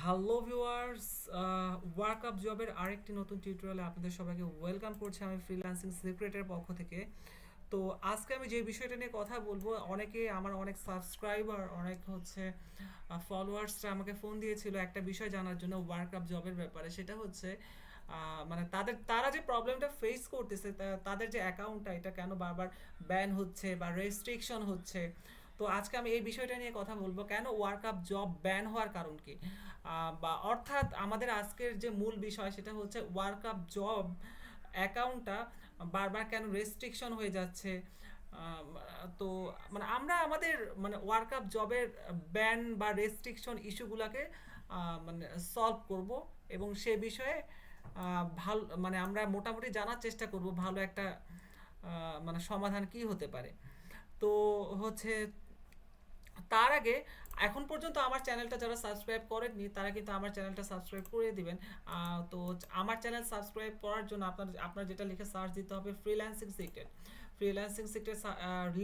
Hello viewers, workup জবের আরেকটি নতুন টিউটোরিয়ালে আপনাদের সবাইকে ওয়েলকাম করছি আমি ফ্রিল্যান্সিং সিক্রেটের পক্ষ থেকে। তো আজকে আমি যে বিষয়টা নিয়ে কথা বলবো, অনেকে আমার অনেক সাবস্ক্রাইবার অনেক হচ্ছে ফলোয়ার্সরা আমাকে ফোন দিয়েছিল একটা বিষয় জানার জন্য ওয়ার্কআপ জবের ব্যাপারে। সেটা হচ্ছে মানে তারা যে প্রবলেমটা ফেস করতেছে, তাদের যে অ্যাকাউন্টটা এটা কেন বারবার ব্যান হচ্ছে বা রেস্ট্রিকশন হচ্ছে। তো আজকে আমি এই বিষয়টা নিয়ে কথা বলবো, কেন ওয়ার্কআপ জব ব্যান হওয়ার কারণ কি। বা অর্থাৎ আমাদের আজকের যে মূল বিষয় সেটা হচ্ছে ওয়ার্কআপ জব অ্যাকাউন্টটা বারবার কেন রেস্ট্রিকশন হয়ে যাচ্ছে। আম, তো মানে আমরা আমাদের মানে ওয়ার্কআপ জবের ব্যান বা রেস্ট্রিকশন ইস্যুগুলোকে মানে সলভ করব এবং সে বিষয়ে ভালো মানে আমরা মোটামুটি জানার চেষ্টা করব ভালো একটা মানে সমাধান কি হতে পারে। তো হচ্ছে তার আগে এখন পর্যন্ত আমার চ্যানেলটা যারা সাবস্ক্রাইব করেননি তারা কিন্তু আমার চ্যানেলটা সাবস্ক্রাইব করে দিবেন। তো আমার চ্যানেল সাবস্ক্রাইব করার জন্য আপনার যেটা লিখে সার্চ দিতে হবে ফ্রিল্যান্সিং সিক্রেট। ফ্রিল্যান্সিং সিক্রেট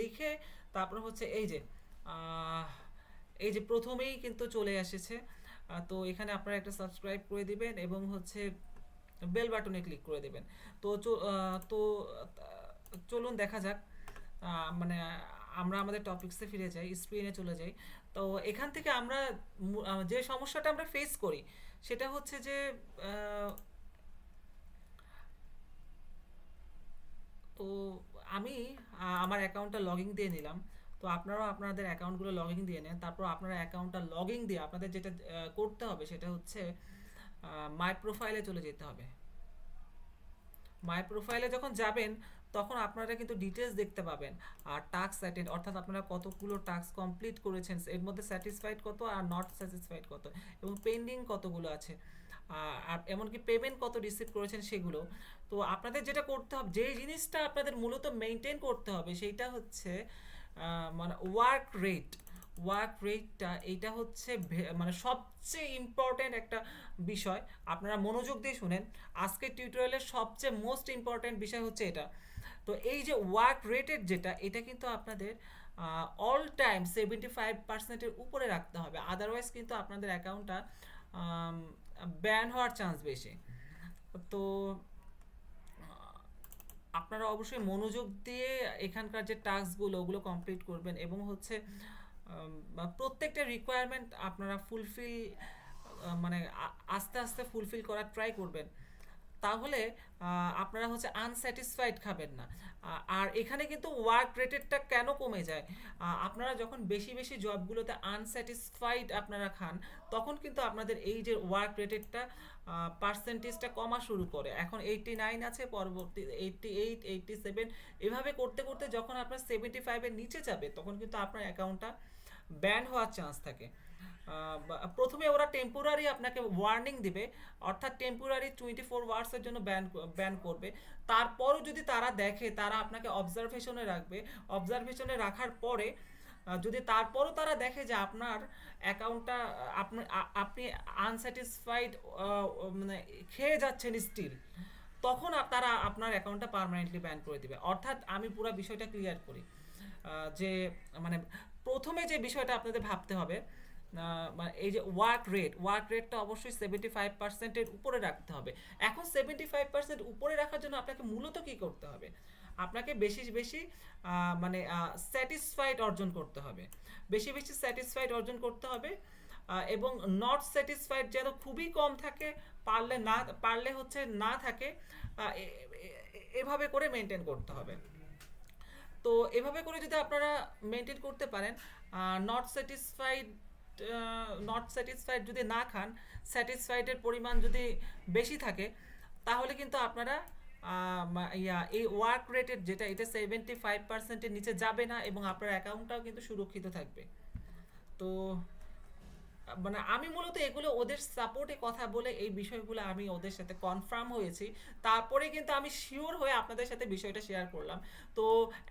লিখে তারপর হচ্ছে আহ, এই যে প্রথমেই কিন্তু চলে এসেছে। তো এখানে আপনারা একটা সাবস্ক্রাইব করে দিবেন এবং হচ্ছে বেল বাটনে ক্লিক করে দেবেন। তো চলুন দেখা যাক। মানে আমরা আমাদের টপিকসে ফিরে যাই, স্ক্রিনে চলে যাই। তো এখান থেকে আমরা যে সমস্যাটা আমরা ফেস করি সেটা হচ্ছে যে আহ, তো আমি আমার অ্যাকাউন্টটা লগইন দিয়ে নিলাম। তো আপনারাও আপনাদের অ্যাকাউন্টগুলো লগইন দিয়ে নেন। তারপর আপনারা অ্যাকাউন্টটা লগইন দিয়ে আপনাদের যেটা করতে হবে সেটা হচ্ছে মাই প্রোফাইলে চলে যেতে হবে। মাই প্রোফাইলে যখন যাবেন তখন আপনারা কিন্তু ডিটেলস দেখতে পাবেন। আর টাস্ক অ্যাটেন্ড অর্থাৎ আপনারা কতগুলো টাস্ক কমপ্লিট করেছেন, এর মধ্যে স্যাটিসফাইড কত আর নট স্যাটিসফাইড কত, এবং পেন্ডিং কতগুলো আছে, আর এমনকি পেমেন্ট কত রিসিভ করেছেন সেগুলো। তো আপনাদের যেটা করতে হবে, যে জিনিসটা আপনাদের মূলত মেনটেন করতে হবে সেইটা হচ্ছে মানে ওয়ার্ক রেটটা এইটা হচ্ছে মানে সবচেয়ে ইম্পর্ট্যান্ট একটা বিষয়। আপনারা মনোযোগ দিয়ে শুনেন, আজকের টিউটোরিয়ালের সবচেয়ে মোস্ট ইম্পর্ট্যান্ট বিষয় হচ্ছে এটা। তো এই যে ওয়ার্ক রেটের যেটা, এটা কিন্তু আপনাদের অল টাইম 75%-এর উপরে রাখতে হবে, আদারওয়াইজ কিন্তু আপনাদের অ্যাকাউন্টটা ব্যান হওয়ার চান্স বেশি। তো আপনারা অবশ্যই মনোযোগ দিয়ে এখানকার যে টাস্কগুলো ওগুলো কমপ্লিট করবেন এবং হচ্ছে প্রত্যেকটা রিকোয়ারমেন্ট আপনারা ফুলফিল মানে আস্তে আস্তে ফুলফিল করার ট্রাই করবেন। তাহলে আপনারা হচ্ছে আনস্যাটিসফাইড খাবেন না। আর এখানে কিন্তু ওয়ার্ক রেটেডটা কেন কমে যায়, আপনারা যখন বেশি বেশি জবগুলোতে আনস্যাটিসফাইড আপনারা খান তখন কিন্তু আপনাদের এই যে ওয়ার্ক রেটেডটা পার্সেন্টেজটা কমা শুরু করে। এখন 89 আছে, পরবর্তী 88, 87, এভাবে করতে করতে যখন আপনার 75-এর নিচে যাবে তখন কিন্তু আপনার অ্যাকাউন্টটা ব্যান হওয়ার চান্স থাকে। প্রথমে ওরা টেম্পোরারি আপনাকে ওয়ার্নিং দিবে, অর্থাৎ টেম্পোরারি 24 আওয়ার্সের জন্য ব্যান করবে। তারপরও যদি তারা দেখে, তারা আপনাকে অবজারভেশনে রাখবে। অবজারভেশনে রাখার পরে যদি তারপরও তারা দেখে যে আপনার অ্যাকাউন্টটা আপনি আনস্যাটিসফাইড মানে খেয়ে যাচ্ছেন স্টিল, তখন তারা আপনার অ্যাকাউন্টটা পার্মানেন্টলি ব্যান করে দিবে। অর্থাৎ আমি পুরো বিষয়টা ক্লিয়ার করি যে মানে প্রথমে যে বিষয়টা আপনাদের ভাবতে হবে, মানে এই যে ওয়ার্ক রেটটা অবশ্যই 75%-এর উপরে রাখতে হবে। এখন 75% উপরে রাখার জন্য আপনাকে মূলত কি করতে হবে, আপনাকে বেশি বেশি মানে স্যাটিসফাইড অর্জন করতে হবে, বেশি বেশি স্যাটিসফাইড অর্জন করতে হবে। এবং নট স্যাটিসফাইড যেন খুবই কম থাকে, পারলে হচ্ছে না থাকে। এভাবে করে মেনটেন করতে হবে। তো এভাবে করে যদি আপনারা মেনটেন করতে পারেন, নট স্যাটিসফাইড নট স্যাটিসফাইড যদি না খান, স্যাটিসফাইডের পরিমাণ যদি বেশি থাকে, তাহলে কিন্তু আপনারা এই ওয়ার্ক রেটের যেটা এটা 75%-এর নিচে যাবে না এবং আপনার অ্যাকাউন্টটাও কিন্তু সুরক্ষিত থাকবে। তো মানে আমি মূলত এগুলো ওদের সাপোর্টে কথা বলে এই বিষয়গুলো আমি ওদের সাথে কনফার্ম হয়েছি। তারপরে কিন্তু আমি শিওর হয়ে আপনাদের সাথে বিষয়টা শেয়ার করলাম। তো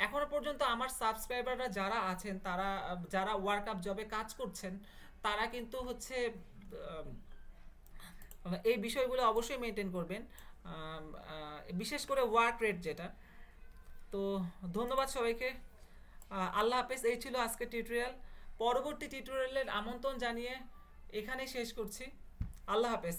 এখনো পর্যন্ত আমার সাবস্ক্রাইবাররা যারা আছেন, তারা যারা ওয়ার্কআপ জবে কাজ করছেন, তারা কিন্তু হচ্ছে আম, এই বিষয়গুলো অবশ্যই মেনটেন করবেন। বিশেষ করে ওয়ার্ক রেট যেটা। তো ধন্যবাদ সবাইকে। আল্লাহ হাফেজ। এই ছিল আজকের টিউটোরিয়াল। পরবর্তী টিউটোরিয়ালের আমন্ত্রণ জানিয়ে এখানেই শেষ করছি। আল্লাহ হাফেজ।